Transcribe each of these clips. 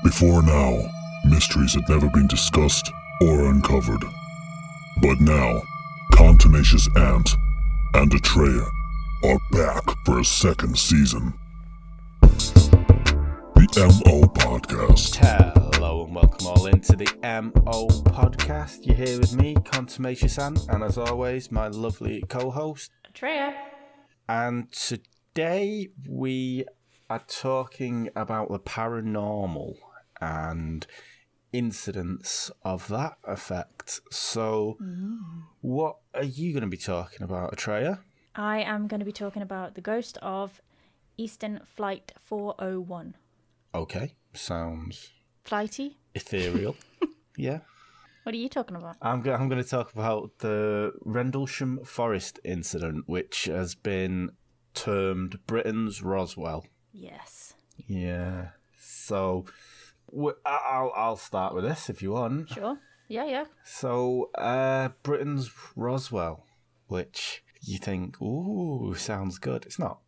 Before now, mysteries had never been discussed or uncovered. But now, Contumacious Ant and Atreya are back for a second season. The MO Podcast. Hello and welcome all into the MO Podcast. You're here with me, Contumacious Ant, and as always, my lovely co-host, Atreya. And today we are talking about the paranormal and incidents of that effect. So, what are you going to be talking about, Atreya? I am going to be talking about the ghost of Eastern Flight 401. Okay, sounds Flighty? ethereal. Yeah. What are you talking about? I'm going to talk about the Rendlesham Forest incident, which has been termed Britain's Roswell. Yes. Yeah. So, I'll start with this if you want. Sure. Yeah. So, Britain's Roswell, which you think, ooh, sounds good. It's not.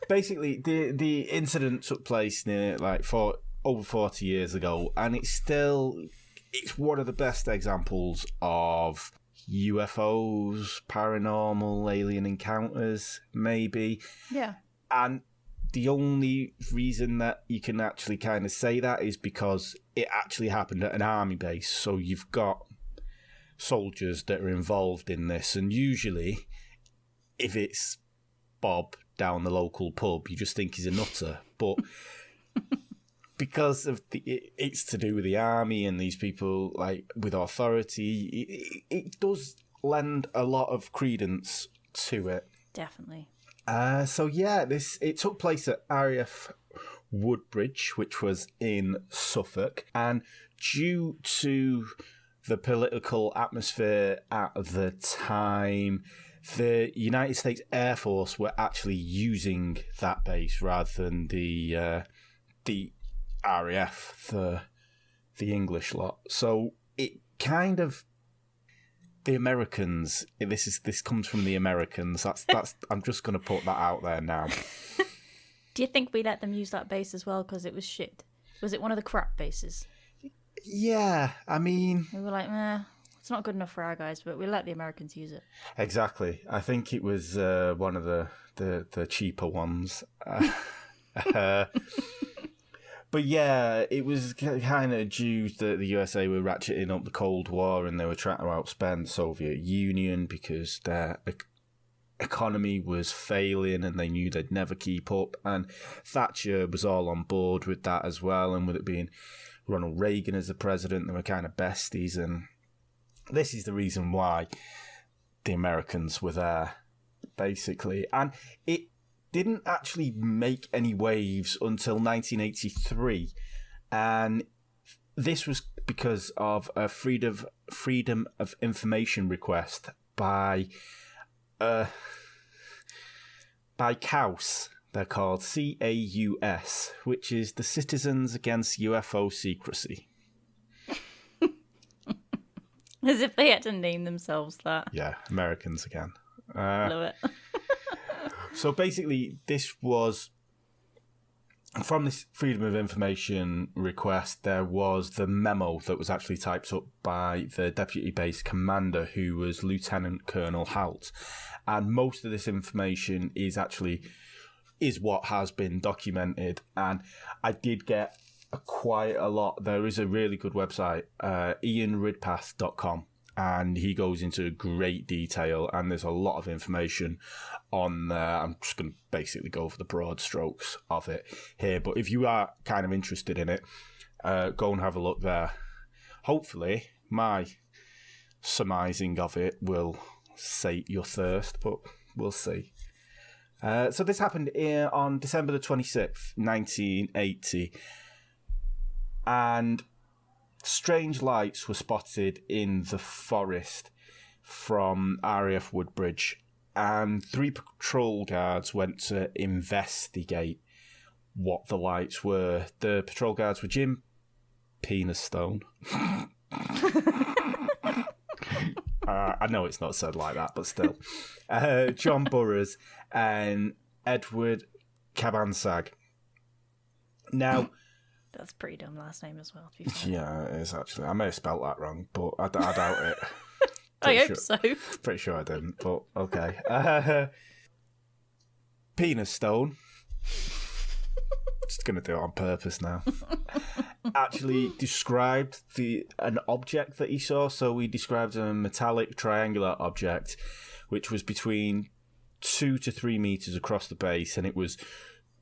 Basically, the incident took place near over 40 years ago, and it's one of the best examples of UFOs, paranormal, alien encounters, maybe. Yeah. And the only reason that you can actually kind of say that is because it actually happened at an army base. So you've got soldiers that are involved in this, and usually, if it's Bob down the local pub, you just think he's a nutter. But because of it's to do with the army and these people with authority, it does lend a lot of credence to it. Definitely. It took place at RAF Woodbridge, which was in Suffolk, and due to the political atmosphere at the time, the United States Air Force were actually using that base rather than the RAF, the English lot. So it kind of the Americans. This comes from the Americans. That's. I'm just going to put that out there now. Do you think we let them use that base as well because it was shit? Was it one of the crap bases? Yeah, I mean, We were like, meh, it's not good enough for our guys, but we let the Americans use it. exactly. I think it was one of the cheaper ones. But yeah, it was kind of due that the USA were ratcheting up the Cold War and they were trying to outspend the Soviet Union because their economy was failing and they knew they'd never keep up. And Thatcher was all on board with that as well. And with it being Ronald Reagan as the president, they were kind of besties. And this is the reason why the Americans were there, basically. And it didn't actually make any waves until 1983, and this was because of a freedom of information request by CAUS. They're called CAUS, which is the Citizens Against UFO Secrecy. As if they had to name themselves that. Yeah, Americans again. Love it. So basically, this was from this Freedom of Information request. There was the memo that was actually typed up by the deputy base commander, who was Lieutenant Colonel Halt, and most of this information is what has been documented. And I did get quite a lot. There is a really good website, ianridpath.com. And he goes into great detail, and there's a lot of information on there. I'm just going to basically go for the broad strokes of it here. But if you are kind of interested in it, go and have a look there. Hopefully, my surmising of it will sate your thirst, but we'll see. So this happened on December the 26th, 1980. And strange lights were spotted in the forest from RAF Woodbridge, and 3 patrol guards went to investigate what the lights were. The patrol guards were Jim Penis Stone. I know it's not said like that, but still. John Burroughs and Edward Cabansag. Now, That's a pretty dumb last name as well, to be fair. yeah, it is actually. I may have spelt that wrong, but I doubt it. I hope sure, so. Pretty sure I didn't, but okay. Penis Stone. Just going to do it on purpose now. Actually described an object that he saw. So he described a metallic triangular object, which was between 2 to 3 meters across the base, and it was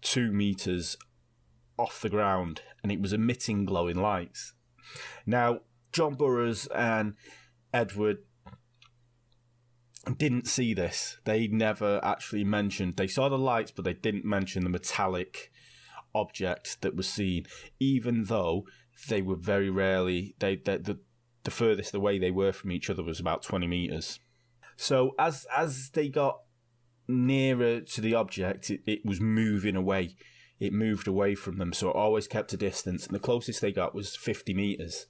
2 meters off the ground, and it was emitting glowing lights. Now, John Burroughs and Edward didn't see this. They never actually mentioned. They saw the lights, but they didn't mention the metallic object that was seen, even though they were very rarely. The furthest away they were from each other was about 20 meters. So as they got nearer to the object, it was moving away. It moved away from them, so it always kept a distance, and the closest they got was 50 meters.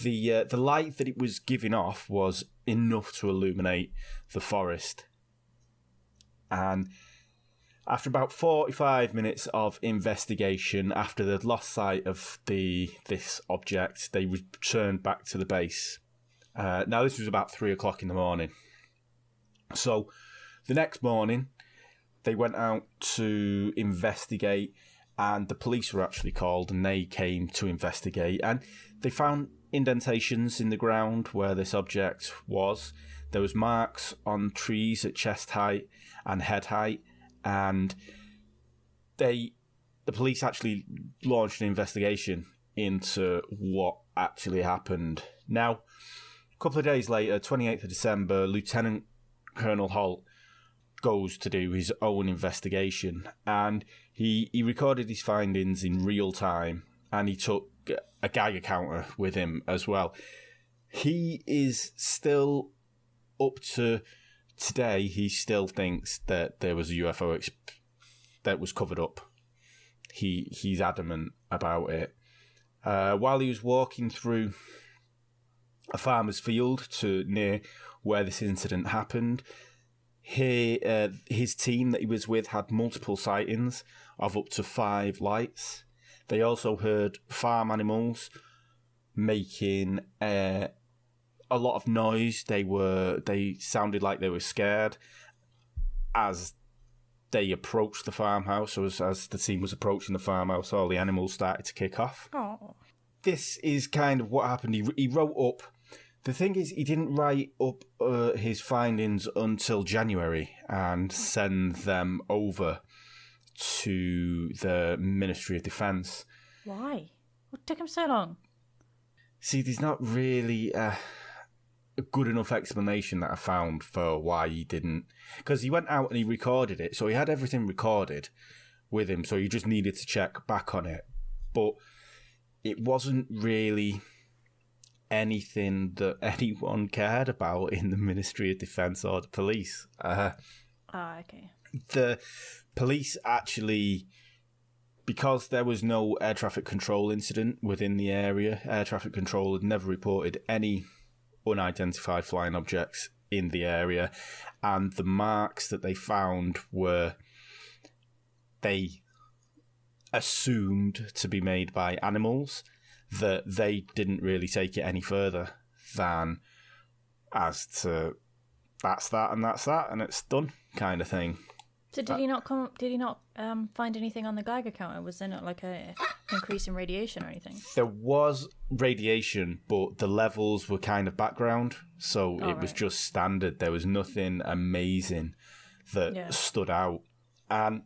The light that it was giving off was enough to illuminate the forest. And after about 45 minutes of investigation, after they'd lost sight of this object, they returned back to the base. Now, this was about 3 o'clock in the morning. So the next morning, they went out to investigate, and the police were actually called, and they came to investigate, and they found indentations in the ground where this object was. There was marks on trees at chest height and head height, and the police actually launched an investigation into what actually happened. Now, a couple of days later, 28th of December, Lieutenant Colonel Holt goes to do his own investigation, and he recorded his findings in real time, and he took a Geiger counter with him as well. He is still, up to today, he still thinks that there was a UFO that was covered up. He's adamant about it. While he was walking through a farmer's field to near where this incident happened, his team that he was with had multiple sightings of up to 5 lights. They also heard farm animals making a lot of noise. They sounded like they were scared as they approached the farmhouse. So as the team was approaching the farmhouse, all the animals started to kick off. Oh. This is kind of what happened. He wrote up. The thing is, he didn't write up his findings until January and send them over to the Ministry of Defence. Why? What took him so long? See, there's not really a good enough explanation that I found for why he didn't. Because he went out and he recorded it, so he had everything recorded with him, so he just needed to check back on it. But it wasn't really anything that anyone cared about in the Ministry of Defence or the police. Okay. The police actually, because there was no air traffic control incident within the area, air traffic control had never reported any unidentified flying objects in the area, and the marks that they found were, they assumed to be made by animals, that they didn't really take it any further than as to that's that and it's done kind of thing. So did he not find anything on the Geiger counter? Was there not like a increase in radiation or anything? There was radiation, but the levels were kind of background, so it was just standard. There was nothing amazing that stood out. And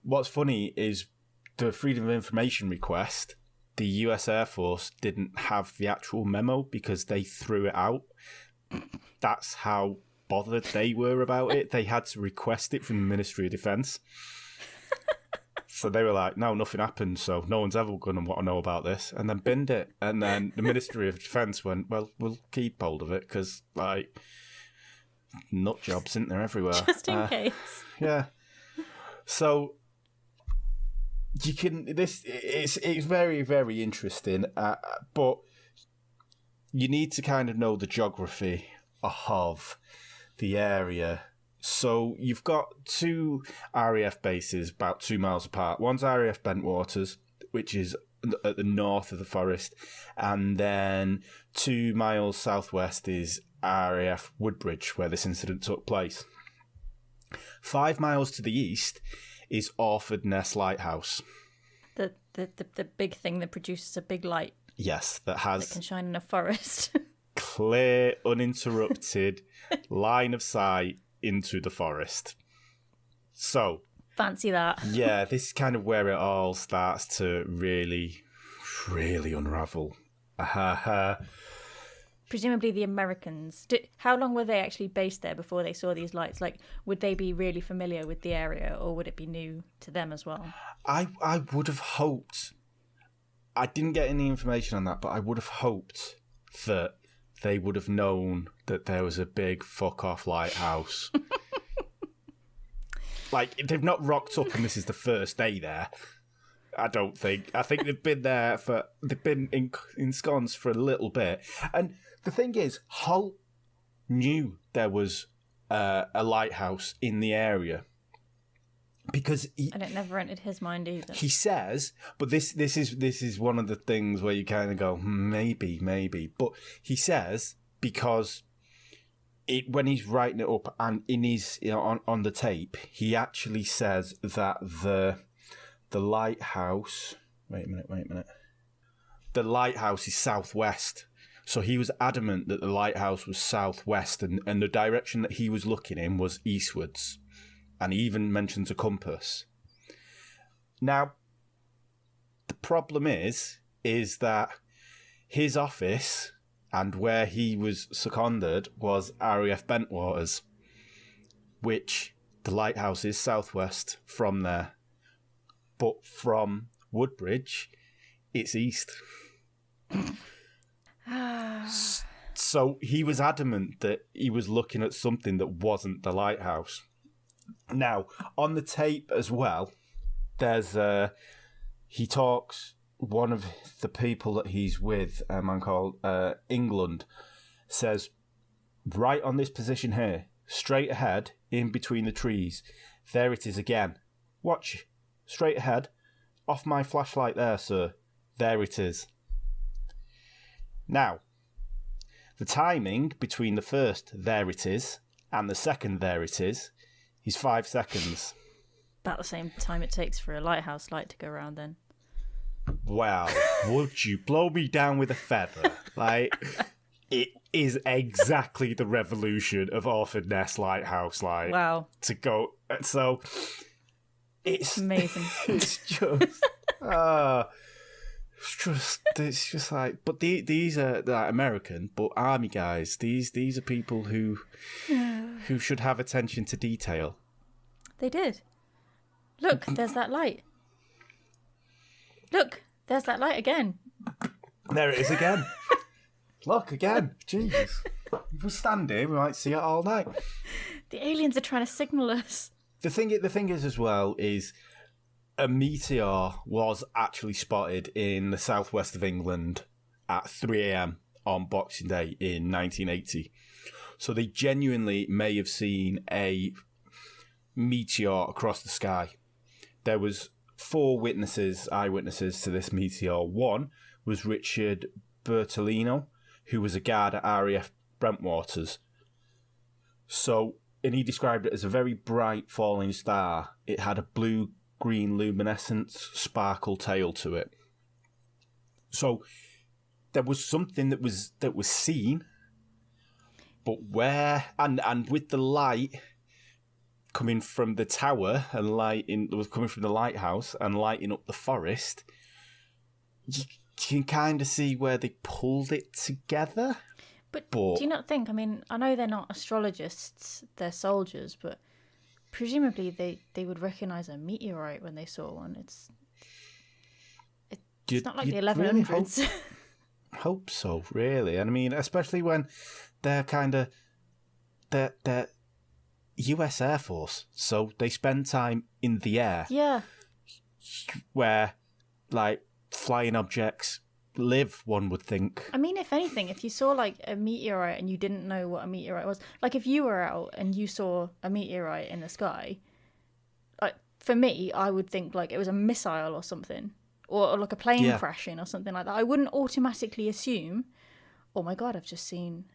what's funny is the Freedom of Information request, the US Air Force didn't have the actual memo because they threw it out. That's how bothered they were about it. They had to request it from the Ministry of Defence. So they were like, no, nothing happened, so no one's ever going to want to know about this. And then binned it. And then the Ministry of Defence went, well, we'll keep hold of it because, like, nut jobs, isn't there, everywhere? Just in case. Yeah. So you can, it's very, very interesting, but you need to kind of know the geography of the area So you've got two RAF bases about 2 miles apart. One's RAF Bentwaters, which is at the north of the forest, and then 2 miles southwest is RAF Woodbridge, where this incident took place. 5 miles to the east is Orford Ness Lighthouse. The big thing that produces a big light. Yes, that Can shine in a forest. clear, uninterrupted line of sight into the forest. So, fancy that. yeah, this is kind of where it all starts to really, really unravel. Presumably the Americans. How long were they actually based there before they saw these lights? Like, would they be really familiar with the area, or would it be new to them as well? I would have hoped. I didn't get any information on that, but I would have hoped that they would have known that there was a big fuck-off lighthouse. Like, they've not rocked up and this is the first day there. I don't think. I think they've been there they've been ensconced for a little bit. And the thing is, Hull knew there was a lighthouse in the area. Because and it never entered his mind either. He says, but this is one of the things where you kind of go, maybe. But he says, because when he's writing it up and in his on the tape, he actually says that the lighthouse. Wait a minute. The lighthouse is southwest. So he was adamant that the lighthouse was southwest, and the direction that he was looking in was eastwards. And he even mentions a compass. Now, the problem is that his office and where he was seconded was RAF Bentwaters, which the lighthouse is southwest from there. But from Woodbridge, it's east. So he was adamant that he was looking at something that wasn't the lighthouse. Now, on the tape as well, there's he talks, one of the people that he's with, a man called England, says, right on this position here, straight ahead, in between the trees, there it is again. Watch, straight ahead, off my flashlight there, sir. There it is. Now, the timing between the first there it is and the second there it is 5 seconds. About the same time it takes for a lighthouse light to go around then. Wow, would you blow me down with a feather? Like, it is exactly the revolution of Orford Ness Lighthouse. Like, wow. To go, so it's amazing. It's just like, but these are like American, but army guys. These are people who should have attention to detail. They did. Look, there's that light. Look, there's that light again. There it is again. Look again. Jesus. If we stand here, we might see it all night. The aliens are trying to signal us. The thing is as well is a meteor was actually spotted in the southwest of England at 3 a.m. on Boxing Day in 1980. So they genuinely may have seen a meteor across the sky. There was 4 eyewitnesses to this meteor. One was Richard Bertolino, who was a guard at RAF Brentwaters. So, and he described it as a very bright falling star. It had a blue-green luminescent sparkle tail to it. So there was something that was seen, but where and with the light coming from the tower and was coming from the lighthouse and lighting up the forest, you can kind of see where they pulled it together. But do you not think, I mean, I know they're not astrologists, they're soldiers, but presumably they would recognise a meteorite when they saw one. It's not like the 1100s. Really hope so, really. And I mean, especially when they're US Air Force, so they spend time in the air. Yeah. Where, like, flying objects live, one would think. I mean, if anything, if you saw like a meteorite and you didn't know what a meteorite was, like if you were out and you saw a meteorite in the sky, like for me, I would think like it was a missile or something, or like a plane crashing or something like that. I wouldn't automatically assume, oh my God, I've just seen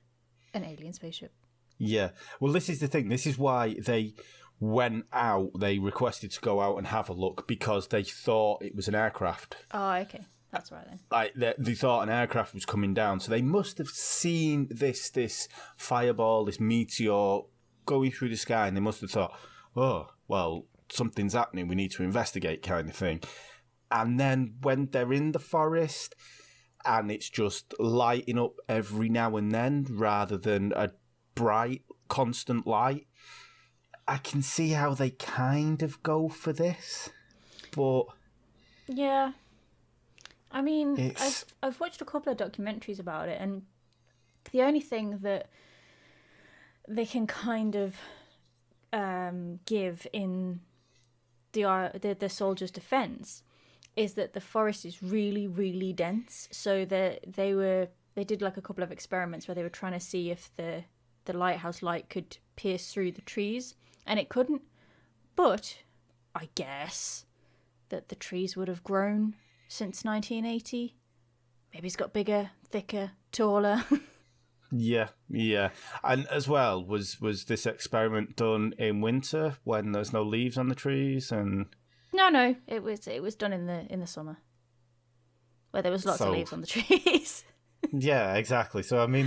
an alien spaceship. Yeah. Well, this is the thing. This is why they went out. They requested to go out and have a look because they thought it was an aircraft. Oh, okay. That's right then. Like they thought an aircraft was coming down, so they must have seen this fireball, this meteor going through the sky, and they must have thought, "Oh, well, something's happening. We need to investigate," kind of thing. And then when they're in the forest, and it's just lighting up every now and then, rather than a bright, constant light, I can see how they kind of go for this, but yeah. I mean, I've watched a couple of documentaries about it, and the only thing that they can kind of give in the soldiers' defense is that the forest is really, really dense. So they did like a couple of experiments where they were trying to see if the lighthouse light could pierce through the trees, and it couldn't. But I guess that the trees would have grown since 1980. Maybe it's got bigger, thicker, taller. Yeah. And as well, was this experiment done in winter when there's no leaves on the trees? And No, it was done in the summer, where there was lots of leaves on the trees. Yeah, exactly. So I mean,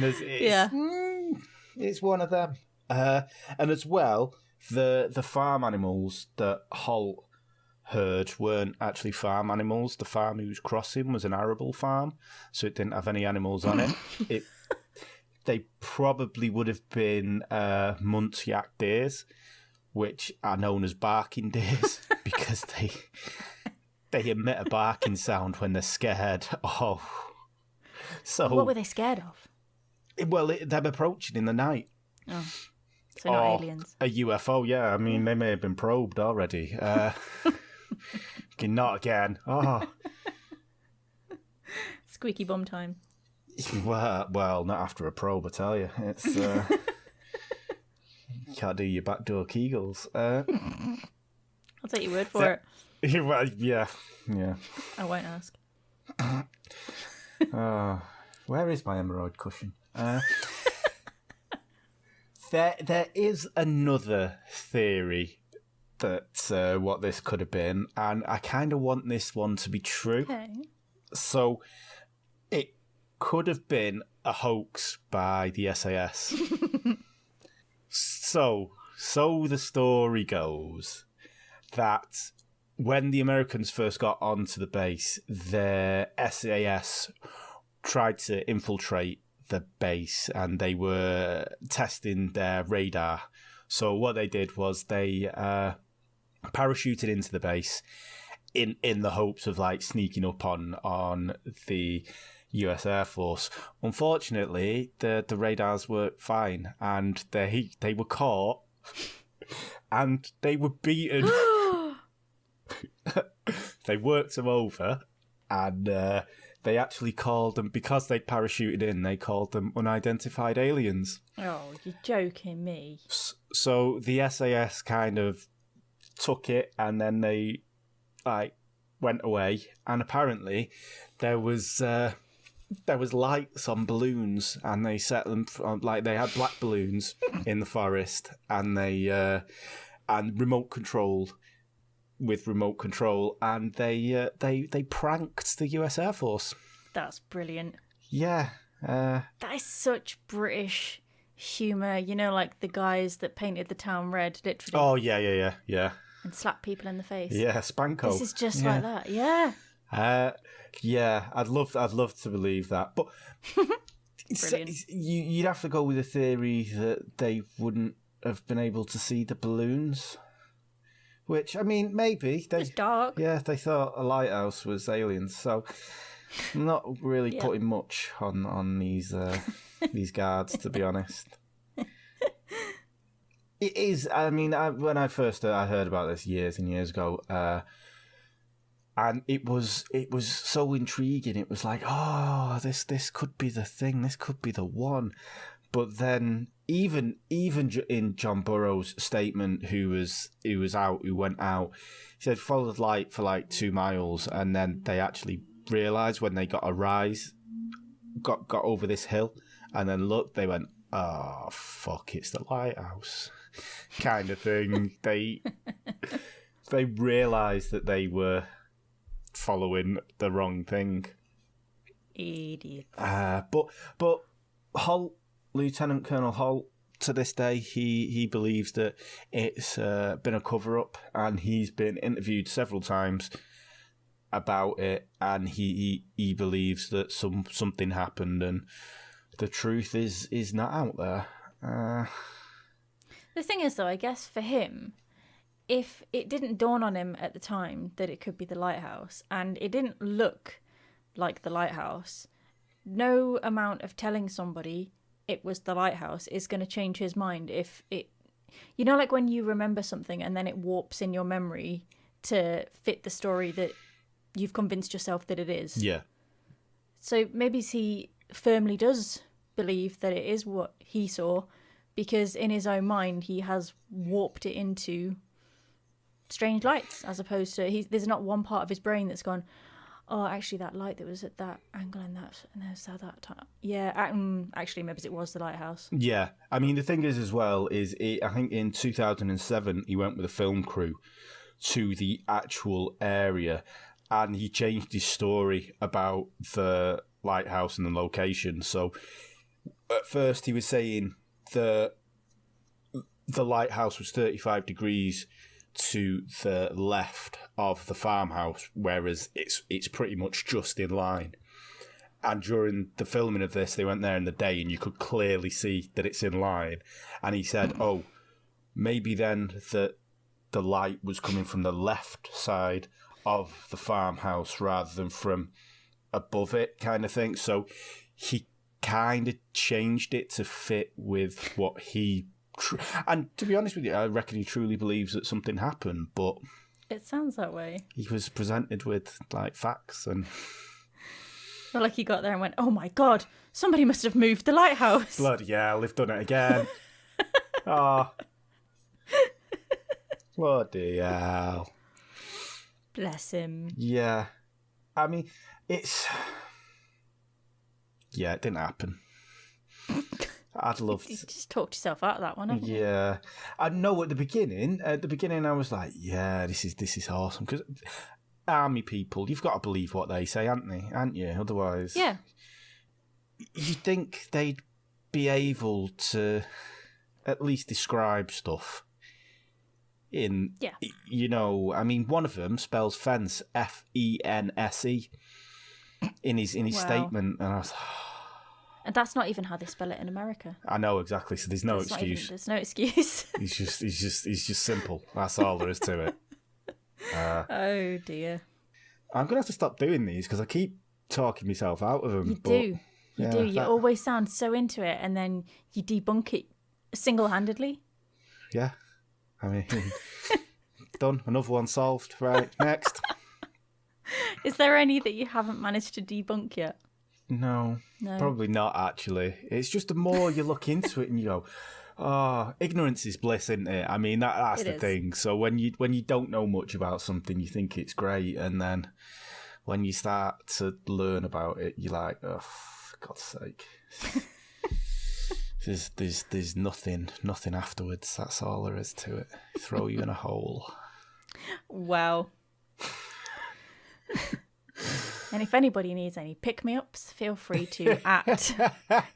it's one of them. And as well, the farm animals that Holt heard weren't actually farm animals. The farm he was crossing was an arable farm, so it didn't have any animals on it. They probably would have been Muntjac deers, which are known as barking deers because they emit a barking sound when they're scared. Oh, so what were they scared of? Well, them approaching in the night. Oh, so not aliens. A UFO, yeah. I mean, they may have been probed already. Not again. Oh. Squeaky bum time. Well, not after a probe, I tell you. It's you can't do your backdoor Kegels. I'll take your word for it. Well, yeah. I won't ask. Where is my hemorrhoid cushion? There is another theory that what this could have been, and I kind of want this one to be true. Okay. So it could have been a hoax by the SAS. So the story goes that when the Americans first got onto the base, the SAS tried to infiltrate the base, and they were testing their radar. So what they did was they parachuted into the base in the hopes of like sneaking up on the US Air Force. Unfortunately, the radars worked fine, and they were caught and they were beaten. They worked them over, and they actually called them, because they parachuted in, they called them unidentified aliens. Oh, you're joking me. So the SAS kind of took it, and then they went away, and apparently there was lights on balloons, and they set them they had black balloons in the forest, and they and remote control, and they pranked the US Air Force. That's brilliant. Yeah. That is such British humour, like the guys that painted the town red, literally. Oh, yeah. And slap people in the face. Yeah, Spanko. This is just like that, yeah. Yeah, I'd love to believe that, but you'd have to go with the theory that they wouldn't have been able to see the balloons. Which, I mean, maybe it's dark. Yeah, they thought a lighthouse was aliens, so I'm not really putting much on these these guards, to be honest. It is. I mean, when I first heard about this years and years ago, And it was so intriguing. It was like, oh, this could be the thing. This could be the one. But then, even in John Burroughs' statement, who went out, he said follow the light for like 2 miles, and then they actually realised when they got got over this hill, and then looked, they went, oh fuck, it's the lighthouse, kind of thing. They realised that they were following the wrong thing. Idiot. But Holt, Lieutenant Colonel Holt, to this day, he believes that it's been a cover-up, and he's been interviewed several times about it, and he believes that something happened, and the truth is not out there. The thing is, though, I guess for him, if it didn't dawn on him at the time that it could be the lighthouse, and it didn't look like the lighthouse, no amount of telling somebody it was the lighthouse is going to change his mind. If it, you know, like when you remember something and then it warps in your memory to fit the story that you've convinced yourself that it is. Yeah. So maybe he firmly does believe that it is what he saw, because in his own mind he has warped it into strange lights, as opposed to there's not one part of his brain that's gone, oh, actually that light that was at that angle and there's that time. Yeah, actually maybe it was the lighthouse. Yeah, I mean the thing is as well is I think in 2007 he went with a film crew to the actual area, and he changed his story about the lighthouse and the location. So at first he was saying the lighthouse was 35 degrees to the left of the farmhouse, whereas it's pretty much just in line. And during the filming of this, they went there in the day, and you could clearly see that it's in line. And he said, oh, maybe then that the light was coming from the left side of the farmhouse rather than from above it, kind of thing. So he kind of changed it to fit with what he... And to be honest with you, I reckon he truly believes that something happened, but... It sounds that way. He was presented with, like, facts and... Not like he got there and went, oh my God, somebody must have moved the lighthouse. Bloody hell, they've done it again. Oh. Bloody hell. Bless him. Yeah. I mean, it's... Yeah, it didn't happen. I'd love to... You just talked yourself out of that one, haven't you? Yeah. I know at the beginning I was like, yeah, this is awesome. Because army people, you've got to believe what they say, aren't you? Otherwise... Yeah. You'd think they'd be able to at least describe stuff in... Yeah. You know, I mean, one of them spells fence, Fense, in his Wow. statement. And I was... And that's not even how they spell it in America. I know exactly. So there's no excuse. There's no excuse. He's just simple. That's all there is to it. Oh dear. I'm gonna have to stop doing these because I keep talking myself out of them. You do. You always sound so into it, and then you debunk it single-handedly. Yeah. I mean, done. Another one solved. Right. Next. Is there any that you haven't managed to debunk yet? No, probably not, actually. It's just the more you look into it and you go, oh, ignorance is bliss, isn't it? I mean, that's the thing. So when you don't know much about something, you think it's great. And then when you start to learn about it, you're like, oh, for God's sake. There's nothing afterwards. That's all there is to it. Throw you in a hole. Wow. And if anybody needs any pick-me-ups, feel free to at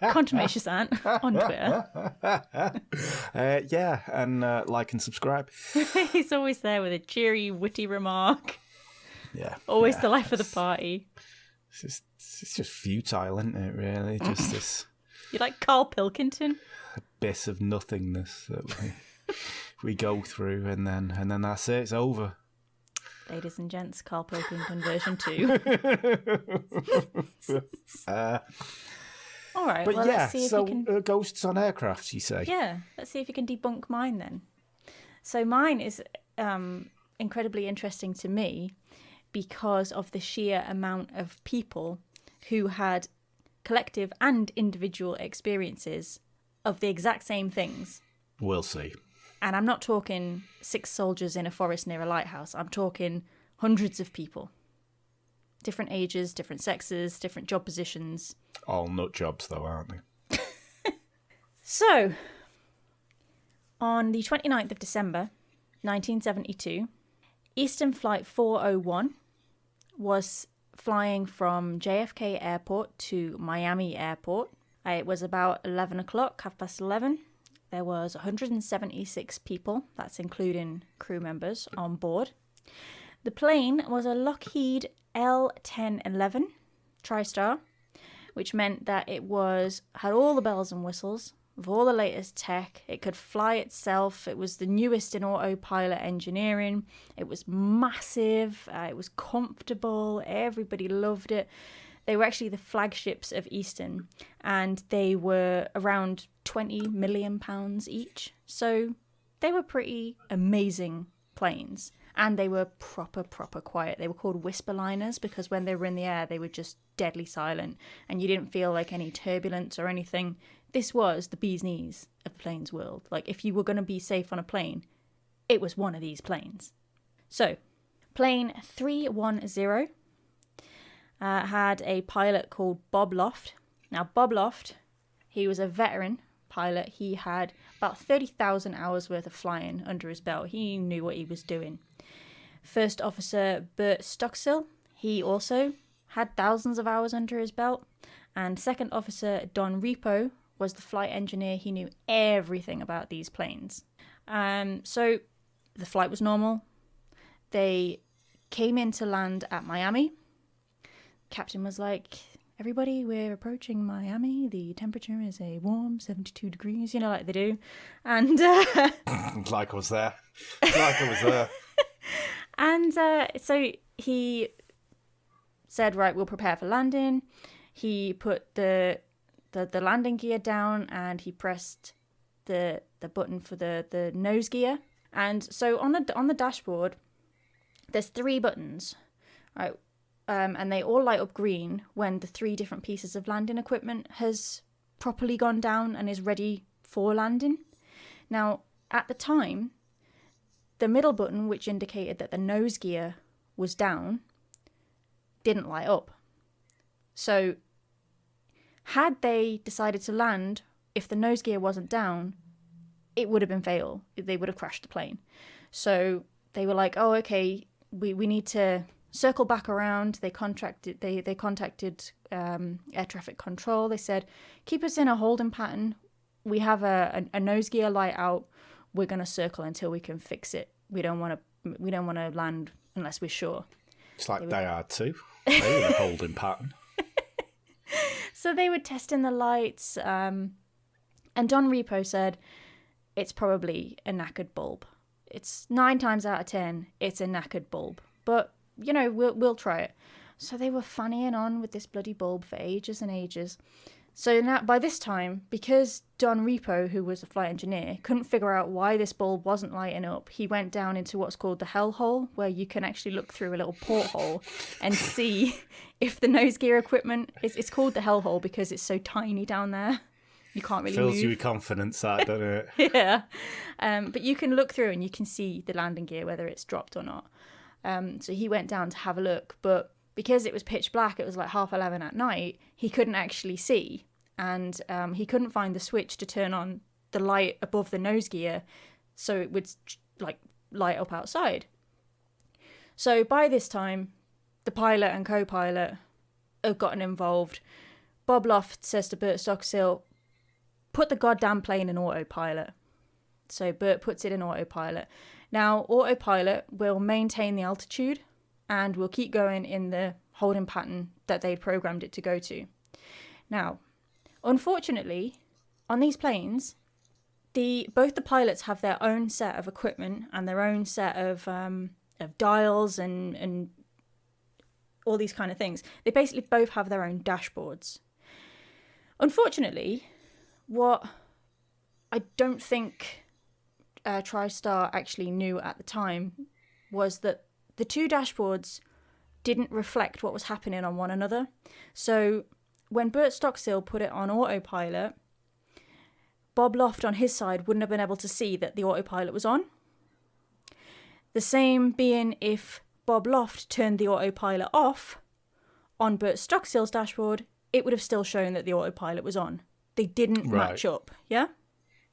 Contumacious Ant on Twitter. Yeah, and like and subscribe. He's always there with a cheery, witty remark. Yeah. Always the life of the party. It's just futile, isn't it, really? Just this... You like Carl Pilkington? Abyss of nothingness that we go through, and then that's it. It's over. Ladies and gents, Carl Pilkington version 2. All right, but well, yeah, let's see if so you can... ghosts on aircraft, you say? Yeah, let's see if you can debunk mine then. So mine is incredibly interesting to me because of the sheer amount of people who had collective and individual experiences of the exact same things. We'll see. And I'm not talking 6 soldiers in a forest near a lighthouse. I'm talking hundreds of people. Different ages, different sexes, different job positions. All nut jobs, though, aren't they? So, on the 29th of December, 1972, Eastern Flight 401 was flying from JFK Airport to Miami Airport. It was about 11 o'clock, 11:30. There was 176 people, that's including crew members, on board. The plane was a Lockheed L-1011 TriStar, which meant that it had all the bells and whistles of all the latest tech. It could fly itself. It was the newest in autopilot engineering. It was massive. It was comfortable. Everybody loved it. They were actually the flagships of Eastern, and they were around £20 million each. So they were pretty amazing planes, and they were proper quiet. They were called whisper liners because when they were in the air, they were just deadly silent, and you didn't feel like any turbulence or anything. This was the bee's knees of the planes world. Like, if you were going to be safe on a plane, it was one of these planes. So, plane 310 had a pilot called Bob Loft. Now, Bob Loft, he was a veteran pilot. He had about 30,000 hours worth of flying under his belt. He knew what he was doing. First Officer Bert Stockstill, he also had thousands of hours under his belt. And Second Officer Don Repo was the flight engineer. He knew everything about these planes. So the flight was normal. They came in to land at Miami. Captain was like, everybody, we're approaching Miami. The temperature is a warm 72 degrees, like they do. And Like I was there. And so he said, right, we'll prepare for landing. He put the landing gear down, and he pressed the button for the nose gear. And so on the dashboard, there's 3 buttons, right? And they all light up green when the 3 different pieces of landing equipment has properly gone down and is ready for landing. Now, at the time, the middle button, which indicated that the nose gear was down, didn't light up. So, had they decided to land, if the nose gear wasn't down, it would have been fatal. They would have crashed the plane. So they were like, oh, okay, we need to circle back around. They contacted air traffic control. They said, keep us in a holding pattern. We have a nose gear light out. We're going to circle until we can fix it. We don't want to land unless we're sure. It's like Die Hard 2. They were in a holding pattern. So they were testing the lights, and Don Repo said, it's probably a knackered bulb. It's 9 times out of 10, it's a knackered bulb. But, we'll try it. So they were fannying on with this bloody bulb for ages and ages. So now, by this time, because Don Repo, who was a flight engineer, couldn't figure out why this bulb wasn't lighting up, he went down into what's called the hell hole, where you can actually look through a little porthole and see if the nose gear equipment... It's called the hell hole because it's so tiny down there. You can't really Fills move. you with confidence, that, doesn't it? Yeah. But you can look through and you can see the landing gear, whether it's dropped or not. So he went down to have a look, but because it was pitch black, it was like 11:30 at night, he couldn't actually see. And he couldn't find the switch to turn on the light above the nose gear so it would light up outside. So by this time, the pilot and co-pilot have gotten involved. Bob Loft says to Bert Stockstill, put the goddamn plane in autopilot. So Bert puts it in autopilot. Now, autopilot will maintain the altitude and will keep going in the holding pattern that they programmed it to go to. Now, unfortunately, on these planes, both the pilots have their own set of equipment and their own set of dials and all these kind of things. They basically both have their own dashboards. Unfortunately, what I don't think TriStar actually knew at the time was that the 2 dashboards didn't reflect what was happening on one another. So when Bert Stockstill put it on autopilot, Bob Loft on his side wouldn't have been able to see that the autopilot was on. The same being if Bob Loft turned the autopilot off on Bert Stockstill's dashboard, it would have still shown that the autopilot was on. They didn't match up, yeah?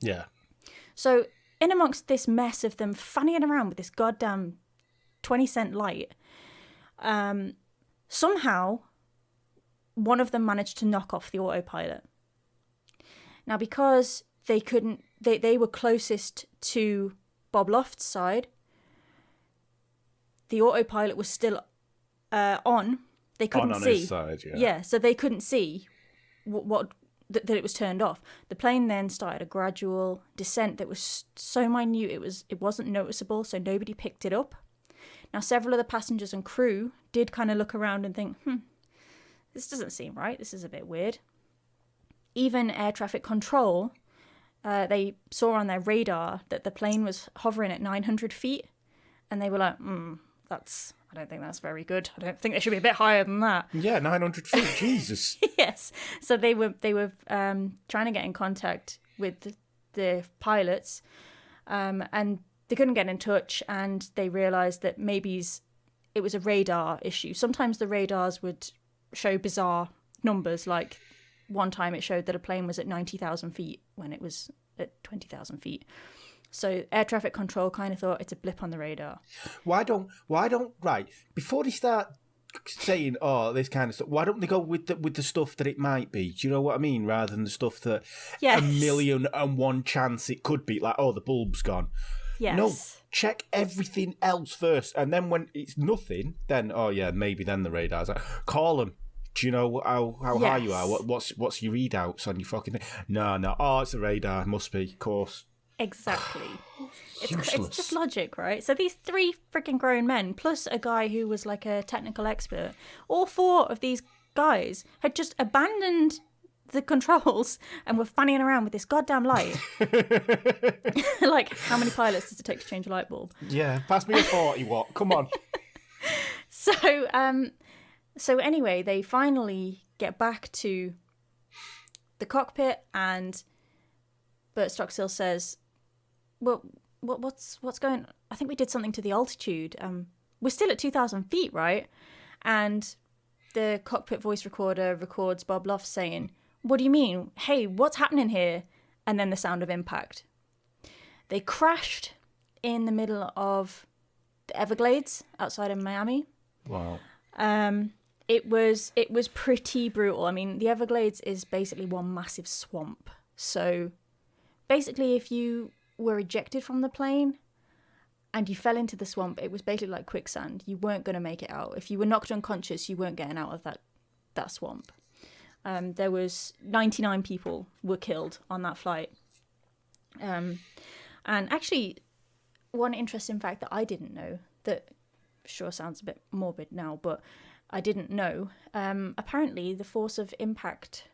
Yeah. So in amongst this mess of them fannying around with this goddamn 20-cent light, somehow one of them managed to knock off the autopilot. Now, because they were closest to Bob Loft's side, the autopilot was still on. They couldn't see. His side, yeah. Yeah, so they couldn't see that it was turned off. The plane then started a gradual descent that was so minute it wasn't noticeable, so nobody picked it up. Now, several of the passengers and crew did kind of look around and think, this doesn't seem right. This is a bit weird. Even air traffic control, they saw on their radar that the plane was hovering at 900 feet, and they were like, I don't think that's very good. I don't think they should be a bit higher than that. Yeah, 900 feet, Jesus. Yes. So they were trying to get in contact with the pilots, and they couldn't get in touch, and they realised that maybe it was a radar issue. Sometimes the radars would show bizarre numbers, like one time it showed that a plane was at 90,000 feet when it was at 20,000 feet. So air traffic control kind of thought it's a blip on the radar. Why don't right before they start saying this kind of stuff? Why don't they go with the stuff that it might be? Do you know what I mean? Rather than the stuff that Yes. 1,000,001 chance it could be, like the bulb's gone. Yes. No, check everything else first, and then when it's nothing, then maybe then the radar's like, call them. Do you know how high you are? What's your readouts on your fucking thing? No. It's a radar. Must be, of course. Exactly. It's Useless. just logic, right? So these 3 freaking grown men, plus a guy who was like a technical expert, all 4 of these guys had just abandoned the controls and were fanning around with this goddamn light. Like, how many pilots does it take to change a light bulb? Yeah, pass me a 40 watt. Come on. So anyway, they finally get back to the cockpit, and Bert Stockstill says, "Well, what's going on? I think we did something to the altitude. We're still at 2,000 feet, right?" And the cockpit voice recorder records Bob Loft saying, "What do you mean? Hey, what's happening here?" And then the sound of impact. They crashed in the middle of the Everglades outside of Miami. Wow. It was pretty brutal. I mean, the Everglades is basically one massive swamp. So basically, if you were ejected from the plane and you fell into the swamp, it was basically like quicksand. You weren't going to make it out. If you were knocked unconscious, you weren't getting out of that swamp. There was 99 people were killed on that flight. And actually, one interesting fact that I didn't know, that sure sounds a bit morbid now, but I didn't know. Apparently, the force of impact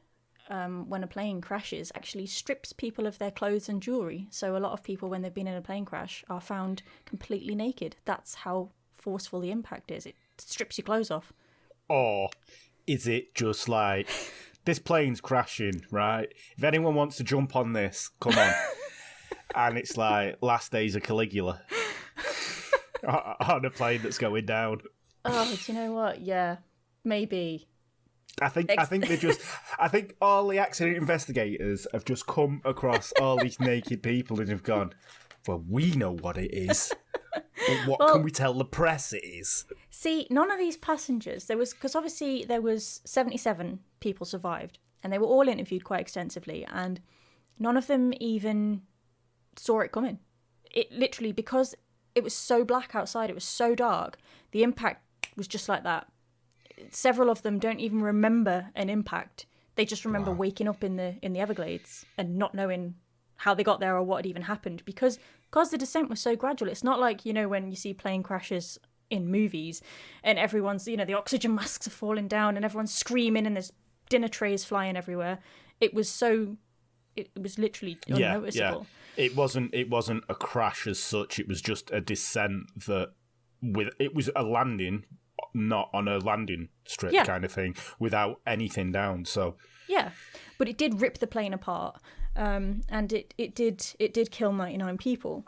when a plane crashes actually strips people of their clothes and jewellery. So a lot of people, when they've been in a plane crash, are found completely naked. That's how forceful the impact is. It strips your clothes off. Or is it just like, this plane's crashing, right? If anyone wants to jump on this, come on. And it's like last days of Caligula on a plane that's going down. Oh, do you know what? Yeah, maybe. I think all the accident investigators have just come across all these naked people and have gone, well, we know what it is. But what can we tell the press it is? See, none of these passengers, because obviously there was 77 people survived, and they were all interviewed quite extensively, and none of them even saw it coming. It literally, because it was so black outside, it was so dark, the impact was just like that. Several of them don't even remember an impact. They just remember waking up in the Everglades and not knowing how they got there or what had even happened, because the descent was so gradual. It's not like, when you see plane crashes in movies and everyone's, the oxygen masks are falling down and everyone's screaming and there's dinner trays flying everywhere. It was literally unnoticeable. Yeah. It wasn't a crash as such. It was just a descent it was a landing not on a landing strip kind of thing, without anything down. So yeah, but it did rip the plane apart, and it did kill 99 people.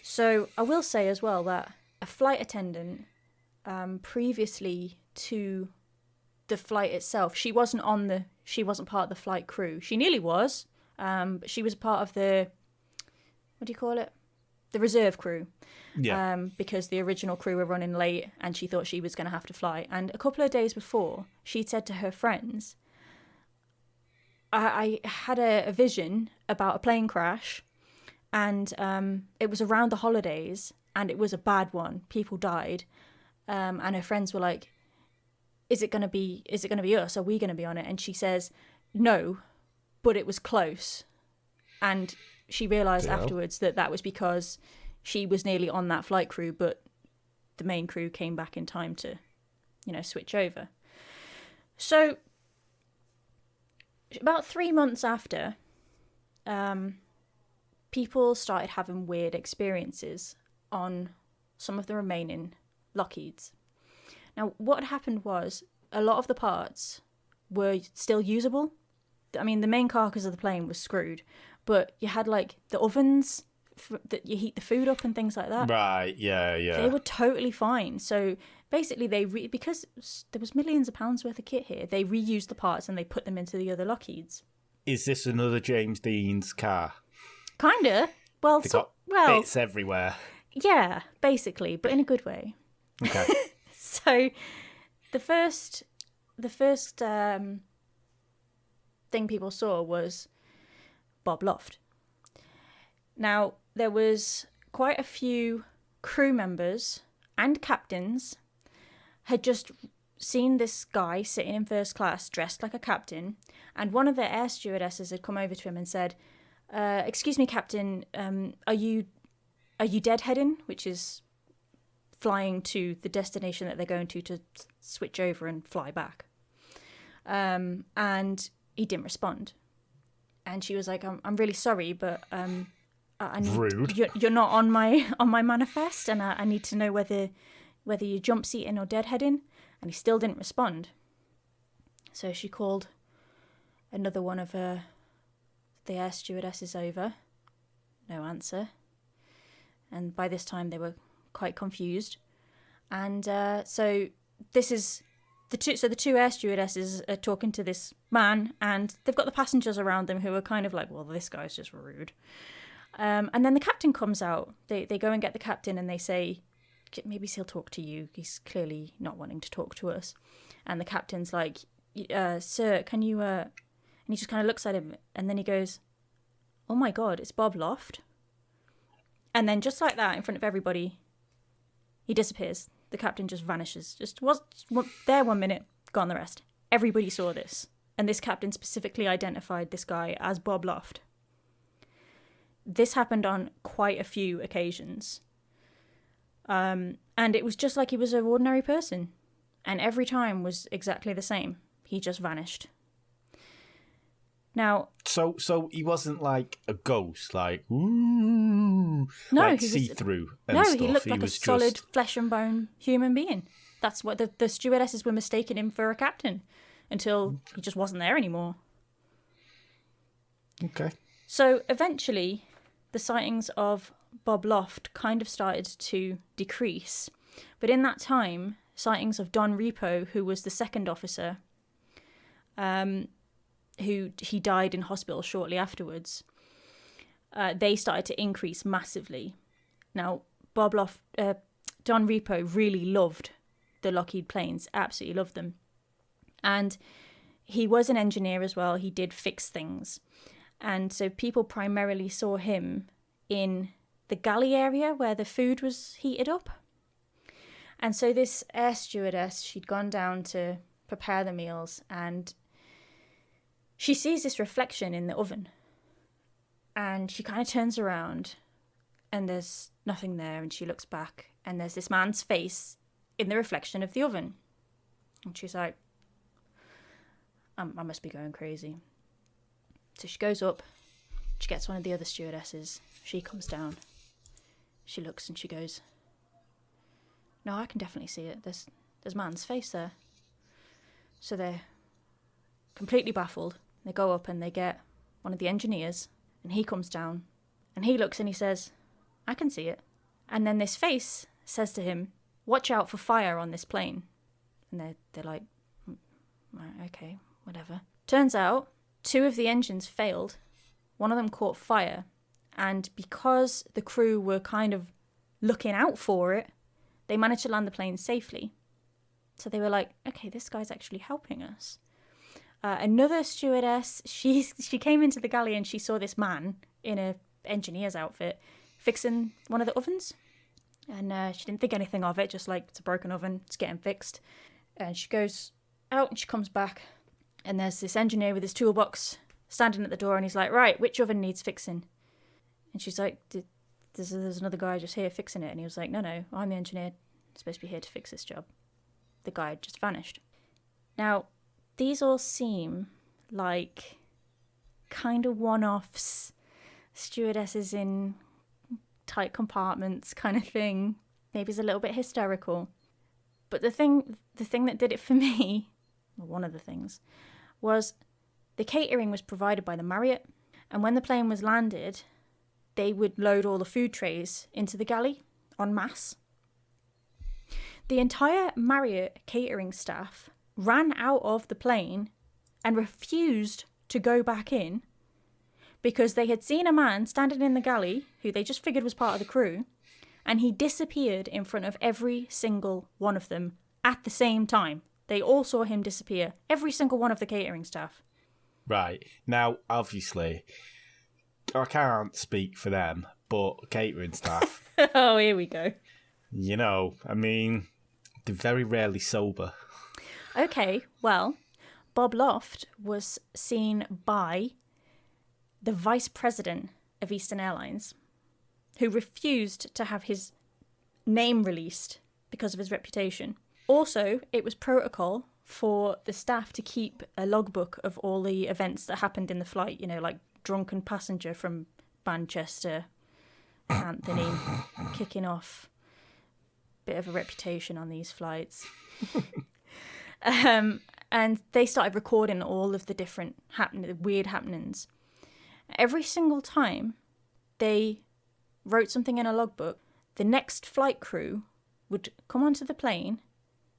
So I will say as well that a flight attendant, previously to the flight itself, she wasn't part of the flight crew. She nearly was, but she was part of the, what do you call it? The reserve crew. yeah, Because the original crew were running late and she thought she was going to have to fly. And a couple of days before, she'd said to her friends, I had a vision about a plane crash, and it was around the holidays, and it was a bad one. People died, and her friends were like, is it going to be us? Are we going to be on it? And she says, no, but it was close. And she realised afterwards that was because she was nearly on that flight crew, but the main crew came back in time to, switch over. So about 3 months after, people started having weird experiences on some of the remaining Lockheeds. Now, what had happened was a lot of the parts were still usable. I mean, the main carcass of the plane was screwed, but you had like the ovens that you heat the food up and things like that. right, yeah. They were totally fine. So basically, because there was millions of pounds worth of kit here, they reused the parts and they put them into the other Lockheeds. Is this another James Dean's car? Kinda. Well, They got well, bits everywhere. yeah, basically, but in a good way. Okay. So, the first thing people saw was Bob Loft. Now, there was quite a few crew members and captains had just seen this guy sitting in first class dressed like a captain, and one of the air stewardesses had come over to him and said, excuse me, Captain, are you deadheading, which is flying to the destination that they're going to switch over and fly back. And he didn't respond. And she was like, I'm really sorry, but I need, Rude. You're not on my manifest, and I need to know whether you're jump seating or deadheading. And he still didn't respond. So she called another one of the air stewardesses over. No answer. And by this time they were quite confused. And so this is the two air stewardesses are talking to this man, and they've got the passengers around them who are kind of like, well, this guy's just rude. And then the captain comes out. They go and get the captain, and they say, maybe he'll talk to you. He's clearly not wanting to talk to us. And the captain's like, sir, can you... And he just kind of looks at him, and then he goes, oh my God, it's Bob Loft. And then just like that, in front of everybody, he disappears. The captain just vanishes. Just was there 1 minute, gone the rest. Everybody saw this. And this captain specifically identified this guy as Bob Loft. This happened on quite a few occasions. And it was just like he was an ordinary person. And every time was exactly the same. He just vanished. Now, so he wasn't like a ghost, like ooh, no, like he see-through and no, stuff. he looked like a was solid just... flesh and bone human being. That's what the stewardesses were mistaking him for, a captain, until he just wasn't there anymore. Okay. So eventually, the sightings of Bob Loft kind of started to decrease. But in that time, sightings of Don Repo, who was the second officer, who he died in hospital shortly afterwards, they started to increase massively. Now, Don Repo really loved the Lockheed planes, absolutely loved them. And he was an engineer as well. He did fix things. And so people primarily saw him in the galley area where the food was heated up. And so this air stewardess, she'd gone down to prepare the meals, and she sees this reflection in the oven. And she kind of turns around, and there's nothing there, and she looks back, and there's this man's face in the reflection of the oven. And she's like, I must be going crazy. So she goes up, she gets one of the other stewardesses, she comes down, she looks and she goes, no, I can definitely see it. There's there's a man's face there. So they're completely baffled. They go up and they get one of the engineers, and he comes down, and he looks and he says, I can see it. And then this face says to him, watch out for fire on this plane. And they're like, right, okay, whatever. Turns out 2 of the engines failed. One of them caught fire. And because the crew were kind of looking out for it, they managed to land the plane safely. So they were like, okay, this guy's actually helping us. Another stewardess, she came into the galley and she saw this man in a engineer's outfit fixing one of the ovens. And she didn't think anything of it, just like, it's a broken oven, it's getting fixed. And she goes out and she comes back, and there's this engineer with his toolbox standing at the door, and he's like, right, which oven needs fixing? And she's like, there's another guy just here fixing it. And he was like, no, I'm the engineer, I'm supposed to be here to fix this job. The guy had just vanished. Now, these all seem like kind of one-offs, stewardesses in tight compartments kind of thing. Maybe it's a little bit hysterical. But the thing that did it for me, or one of the things, was the catering was provided by the Marriott. And when the plane was landed, they would load all the food trays into the galley en masse. The entire Marriott catering staff ran out of the plane and refused to go back in because they had seen a man standing in the galley who they just figured was part of the crew, and he disappeared in front of every single one of them at the same time. They all saw him disappear, every single one of the catering staff. Right. Now, obviously, I can't speak for them, but catering staff... Oh, here we go. You know, I mean, they're very rarely sober. Okay, well, Bob Loft was seen by the vice president of Eastern Airlines, who refused to have his name released because of his reputation. Also, it was protocol for the staff to keep a logbook of all the events that happened in the flight, you know, like drunken passenger from Manchester, Anthony, kicking off. Bit of a reputation on these flights. And they started recording all of the different weird happenings. Every single time they wrote something in a logbook, the next flight crew would come onto the plane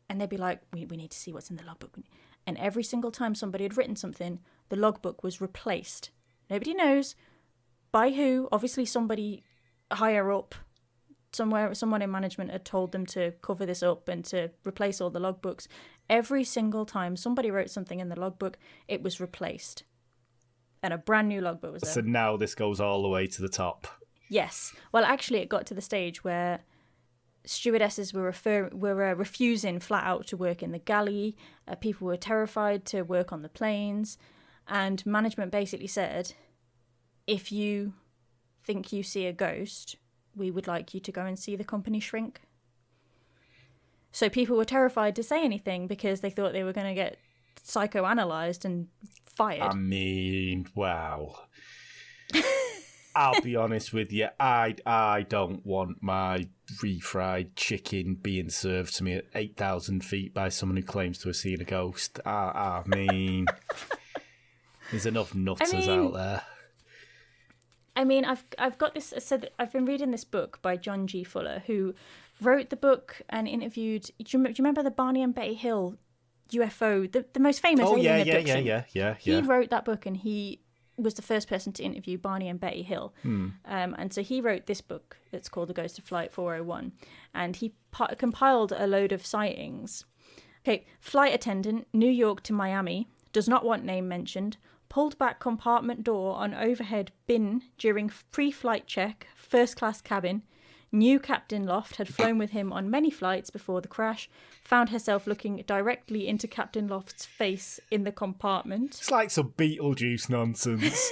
and they'd be like, we need to see what's in the logbook. And every single time somebody had written something, the logbook was replaced. Nobody knows by who. Obviously somebody higher up, someone in management had told them to cover this up and to replace all the logbooks. Every single time somebody wrote something in the logbook, it was replaced. And a brand new logbook was there. So now this goes all the way to the top. Yes. Well, actually, it got to the stage where stewardesses were refusing flat out to work in the galley. People were terrified to work on the planes. And management basically said, if you think you see a ghost, we would like you to go and see the company shrink. So people were terrified to say anything because they thought they were going to get psychoanalyzed and fired. I mean, wow. I'll be honest with you, I don't want my refried chicken being served to me at 8,000 feet by someone who claims to have seen a ghost. I mean, there's enough nutters out there. I mean, I've got this. I've been reading this book by John G. Fuller, who wrote the book and interviewed. Do you remember the Barney and Betty Hill UFO, the most famous alien abduction? Yeah. He wrote that book, and he was the first person to interview Barney and Betty Hill. And so he wrote this book that's called The Ghost of Flight 401, and he compiled a load of sightings. Okay, flight attendant, New York to Miami, does not want name mentioned. Pulled back compartment door on overhead bin during pre-flight check, first class cabin. New Captain Loft had flown with him on many flights before the crash. Found herself looking directly into Captain Loft's face in the compartment. It's like some Beetlejuice nonsense.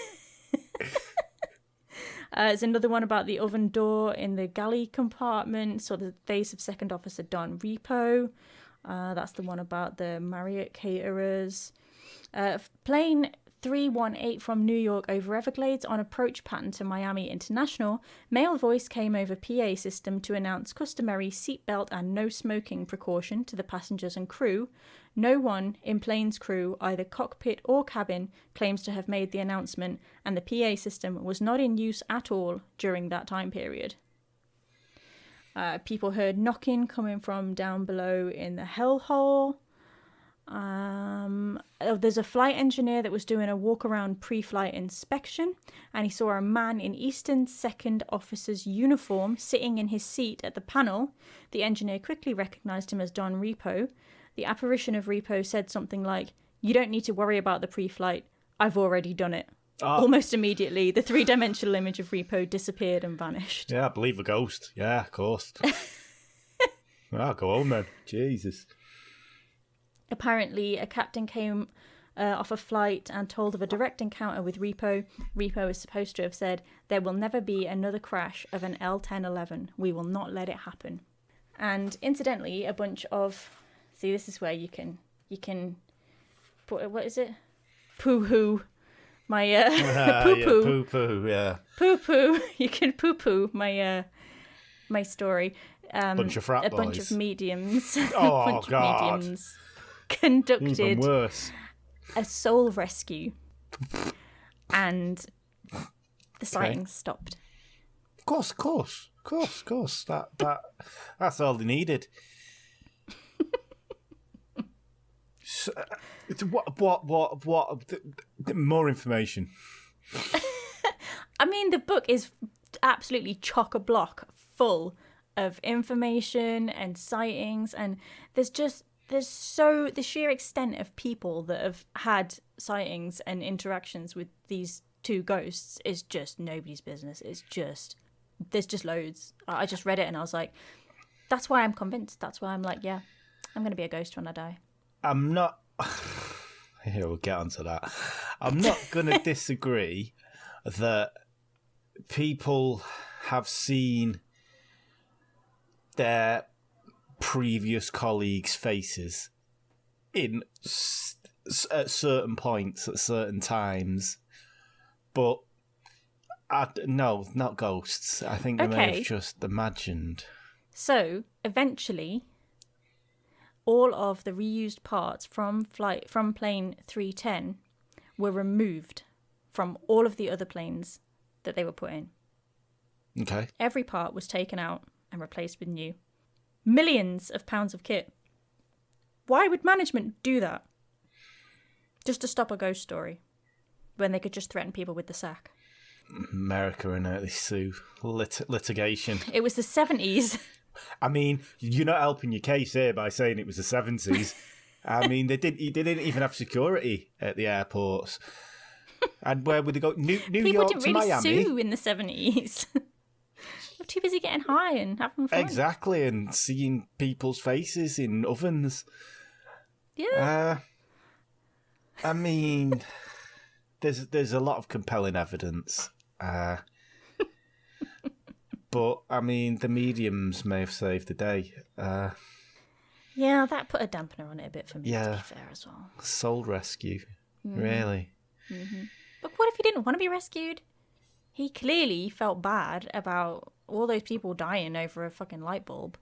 There's another one about the oven door in the galley compartment. Saw the face of Second Officer Don Repo. That's the one about the Marriott caterers. Plane 318 from New York over Everglades on approach pattern to Miami International, male voice came over PA system to announce customary seatbelt and no smoking precaution to the passengers and crew. No one in plane's crew, either cockpit or cabin, claims to have made the announcement, and the PA system was not in use at all during that time period. People heard knocking coming from down below in the hellhole. There's a flight engineer that was doing a walk-around pre-flight inspection, and he saw a man in Eastern Second Officer's uniform sitting in his seat at the panel. The engineer quickly recognised him as Don Repo. The apparition of Repo said something like, "You don't need to worry about the pre-flight. I've already done it." Almost immediately, the three-dimensional image of Repo disappeared and vanished. Yeah, I believe a ghost. Yeah, of course. I'll go home then. Jesus. Apparently, a captain came off a flight and told of a direct encounter with Repo. Repo is supposed to have said, "There will never be another crash of an L-1011. We will not let it happen." And incidentally, a bunch of... See, this is where you can put... What is it? Poo-hoo. My poo-poo. Yeah, poo-poo, yeah. Poo-poo. You can poo-poo my my story. Bunch of frat a boys. bunch of mediums. Oh, a bunch God. of mediums conducted Even worse. a soul rescue, and the sightings stopped. Of course. That's all they needed. So, what? More information. I mean, the book is absolutely chock-a-block full of information and sightings, and there's the sheer extent of people that have had sightings and interactions with these two ghosts is just nobody's business. There's just loads. I just read it and I was like, that's why I'm convinced. That's why I'm like, yeah, I'm going to be a ghost when I die. I'm not... Here, we'll get onto that. I'm not going to disagree that people have seen their previous colleagues' faces at certain points, at certain times. But, no, not ghosts. I think they may have just imagined. So, eventually... all of the reused parts from plane 310 were removed from all of the other planes that they were put in. Okay. Every part was taken out and replaced with new. Millions of pounds of kit. Why would management do that? Just to stop a ghost story, when they could just threaten people with the sack. America and they sue litigation. It was the 70s. I mean, you're not helping your case here by saying it was the 70s. I mean, they didn't even have security at the airports. And where would they go? New People York didn't to really Miami? sue in the 70s. They're too busy getting high and having fun. Exactly, and seeing people's faces in ovens. Yeah. I mean, there's a lot of compelling evidence. But, I mean, the mediums may have saved the day. Yeah, that put a dampener on it a bit for me, Yeah. to be fair, as well. Soul rescue. Really? Mm-hmm. But what if he didn't want to be rescued? He clearly felt bad about all those people dying over a fucking light bulb.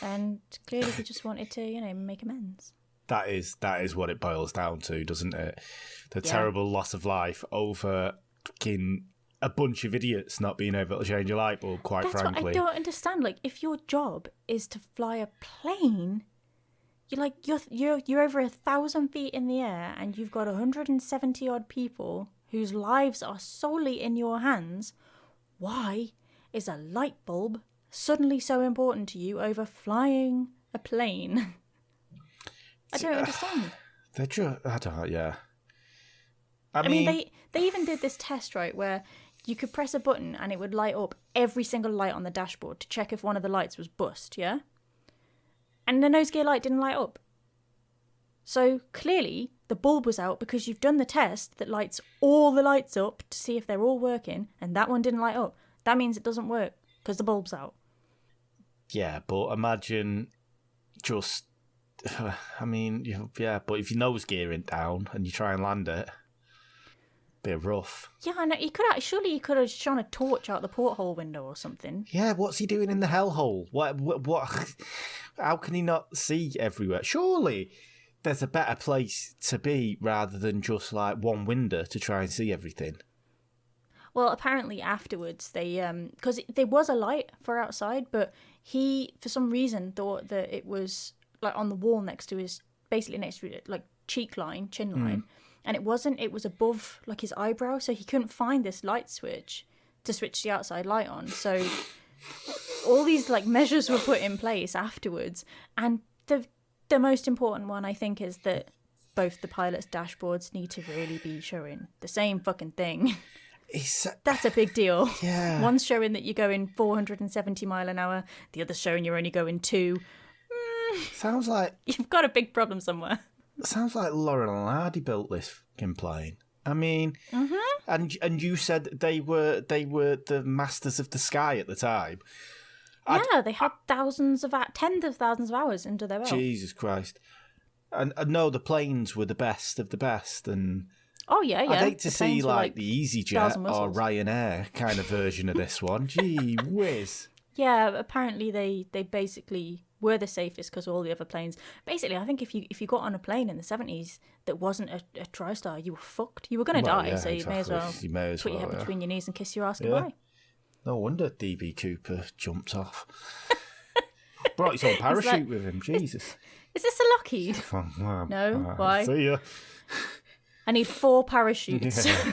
And clearly he just wanted to, make amends. That is what it boils down to, doesn't it? The terrible loss of life over fucking a bunch of idiots not being able to change a light bulb, quite That's frankly. what I don't understand. Like, if your job is to fly a plane, you're over 1,000 feet in the air and you've got 170 odd people whose lives are solely in your hands. Why is a light bulb suddenly so important to you over flying a plane? I don't understand. I don't, yeah. I mean, they even did this test, right, where you could press a button and it would light up every single light on the dashboard to check if one of the lights was bust, yeah? And the nose gear light didn't light up. So clearly the bulb was out because you've done the test that lights all the lights up to see if they're all working, and that one didn't light up. That means it doesn't work because the bulb's out. Yeah, but imagine just... I mean, but if your nose gear ain't down and you try and land it... Bit rough. Yeah, I know. Surely he could have shone a torch out the porthole window or something. Yeah, what's he doing in the hellhole? What? How can he not see everywhere? Surely there's a better place to be rather than just like one window to try and see everything. Well, apparently afterwards because there was a light for outside, but he for some reason thought that it was like on the wall next to his like cheek line, chin line, and it wasn't. It was above like his eyebrow, so he couldn't find this light switch to switch the outside light on. So all these like measures were put in place afterwards, and the most important one I think is that both the pilots' dashboards need to really be showing the same fucking thing. That's a big deal. Yeah. One's showing that you're going 470 mile an hour, the other's showing you're only going 2. Sounds like You've got a big problem somewhere. sounds like Laurel and Hardy built this fucking plane. I mean, and you said they were the masters of the sky at the time. Yeah, they had tens of thousands of hours under their belt. Jesus Christ! And no, the planes were the best of the best, and Oh yeah. I'd hate to The see planes were, like the EasyJet bells and or whistles. Ryanair kind of version of this one. Gee whiz! Yeah, apparently they basically were the safest because all the other planes. Basically, I think if you got on a plane in the 70s that wasn't a TriStar, you were fucked. You were going to Well, die, yeah, so you may as well put your head yeah. between your knees and kiss your ass Yeah. goodbye. No wonder DB Cooper jumped off. Brought his own parachute with him. Jesus. Is this a Lockheed? No, why? See ya. I need 4 parachutes. Yeah.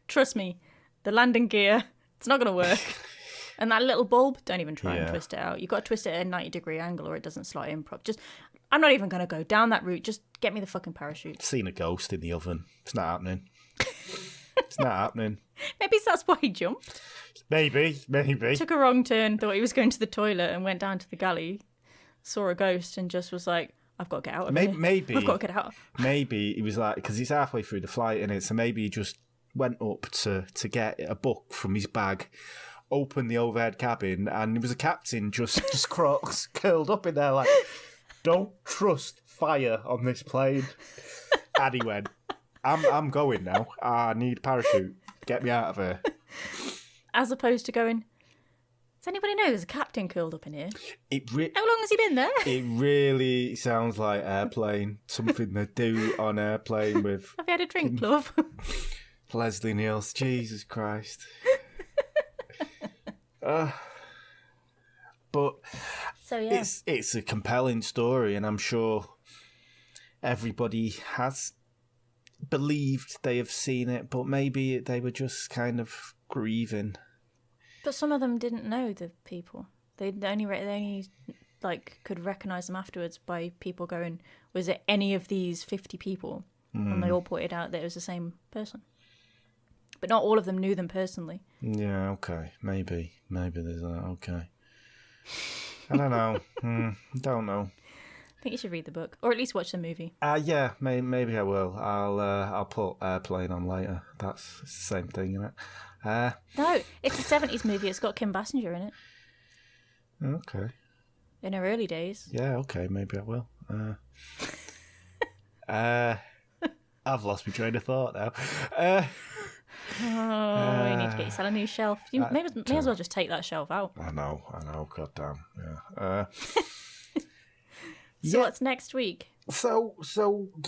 Trust me, the landing gear, it's not going to work. And that little bulb, don't even try and Yeah. twist it out. You've got to twist it at a 90-degree angle or it doesn't slot in properly. I'm not even going to go down that route. Just get me the fucking parachute. Seen a ghost in the oven. It's not happening. It's not happening. Maybe that's why he jumped. Maybe. Took a wrong turn, thought he was going to the toilet and went down to the galley, saw a ghost and just was like, I've got to get out of here. Maybe. I've got to get out. Maybe he was like, because he's halfway through the flight in it, so maybe he just went up to get a book from his bag, opened the overhead cabin, and there was a captain just curled up in there like, don't trust fire on this plane. And he went, I'm going now. I need parachute. Get me out of here. As opposed to going, does anybody know there's a captain curled up in here? How long has he been there? It really sounds like airplane. Something they do on airplane with Have you had a drink, love? Leslie Niels. Jesus Christ. But So yeah. it's a compelling story, and I'm sure everybody has believed they have seen it, but maybe they were just kind of grieving. But some of them didn't know the people. They only like could recognise them afterwards by people going, was it any of these 50 people? And they all pointed out that it was the same person. But not all of them knew them personally. Yeah, okay. Maybe there's that. Okay. I don't know. Don't know. I think you should read the book, or at least watch the movie. Yeah, maybe I will. I'll put Airplane on later. It's the same thing, isn't it? No, it's a 70s movie. It's got Kim Basinger in it. Okay. In her early days. Yeah, okay, maybe I will. I've lost my train of thought now. You need to get yourself a new shelf. You may as well just take that shelf out. I know, goddamn. Yeah. So what's next week? So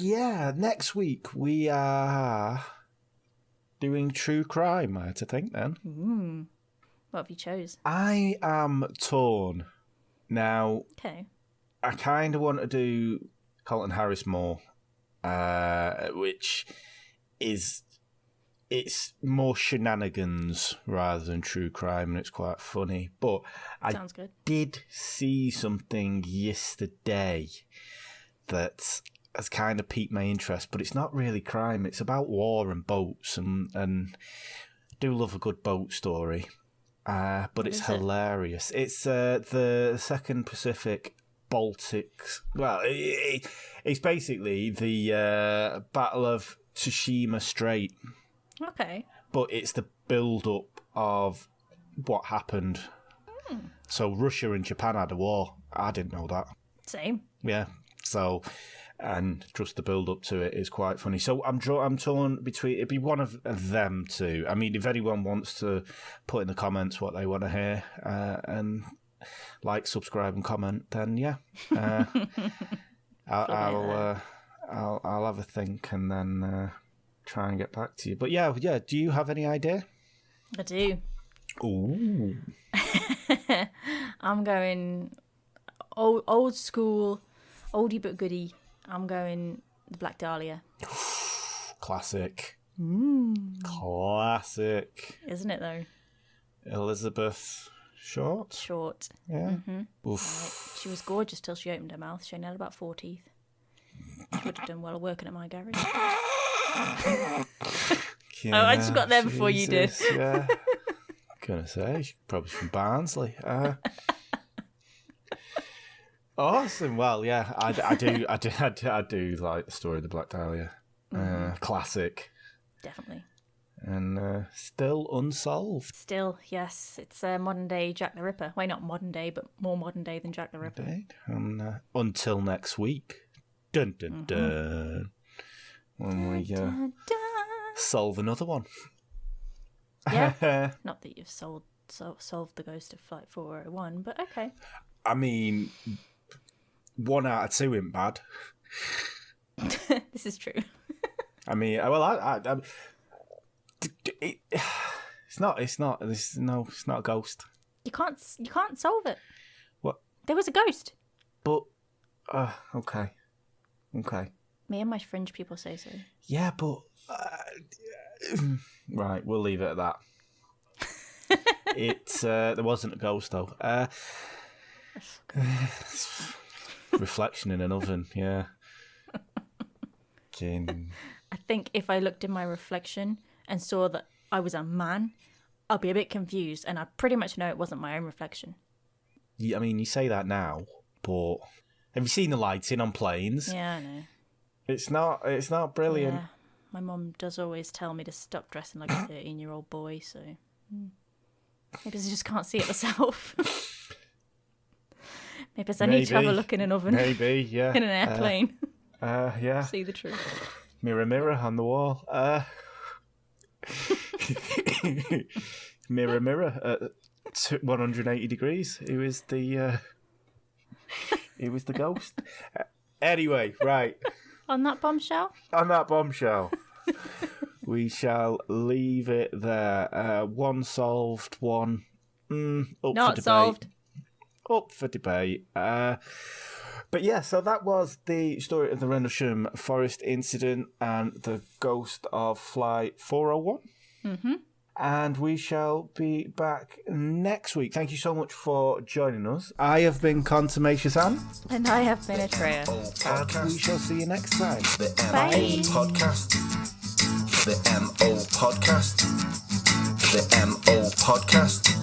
yeah, next week we are doing true crime, I had to think then. What have you chose? I am torn. Now, Okay. I kind of want to do Colton Harris more, which is, it's more shenanigans rather than true crime, and it's quite funny. But Sounds good. did see something yesterday that has kind of piqued my interest, but it's not really crime. It's about war and boats, and I do love a good boat story. But it's hilarious. It's the Second Pacific Baltics. Well, it's basically the Battle of Tsushima Strait, Okay. but it's the build-up of what happened. So Russia and Japan had a war. I didn't know that. Same. Yeah. So and just the build up to it is quite funny. So I'm torn between, it'd be one of them two. I mean, if anyone wants to put in the comments what they want to hear, and like, subscribe, and comment, then yeah, I'll have a think and then try and get back to you. But yeah. Do you have any idea? I do. Ooh. I'm going old school, oldie but goodie. I'm going the Black Dahlia. Classic. Classic. Isn't it, though? Elizabeth Short? Short. Yeah. Mm-hmm. Oof. She was gorgeous till she opened her mouth. She only had about 4 teeth. She would have done well working at my garage. Yeah, I just got there before you did. Yeah. Gonna say, she's probably from Barnsley. Awesome. Well, yeah, I do like the story of the Black Dahlia. Classic. Definitely. And still unsolved. Still, yes. It's modern day Jack the Ripper. Well, not modern day, but more modern day than Jack the Ripper. Indeed. And until next week. Dun dun dun. When we solve another one. Yeah. Not that you've solved the ghost of Flight 401, but okay. I mean, 1 out of 2 isn't bad. This is true. I mean, well, it's not a ghost. You can't solve it. What? There was a ghost. But okay. Me and my fringe people say so. Yeah, but right, we'll leave it at that. There wasn't a ghost though. Reflection in an oven, yeah. I think if I looked in my reflection and saw that I was a man, I'd be a bit confused, and I pretty much know it wasn't my own reflection. I mean, you say that now, but have you seen the lighting on planes? Yeah, I know. It's not brilliant. Yeah. My mum does always tell me to stop dressing like a 13-year-old boy, so maybe I just can't see it myself. Maybe I need to have a look in an oven. Maybe, yeah. In an airplane. Yeah. See the truth. Mirror on the wall. Mirror at 180 degrees. It was the ghost. Anyway, right. On that bombshell, we shall leave it there. One solved, one up not for debate. solved. Up for debate. But yeah, so that was the story of the Rendlesham Forest incident and the ghost of Flight 401. Mm-hmm. And we shall be back next week. Thank you so much for joining us. I have been Contumacious Anne. And I have been Atreya. And we shall see you next time. The Bye. MO Podcast. The MO Podcast. The MO Podcast.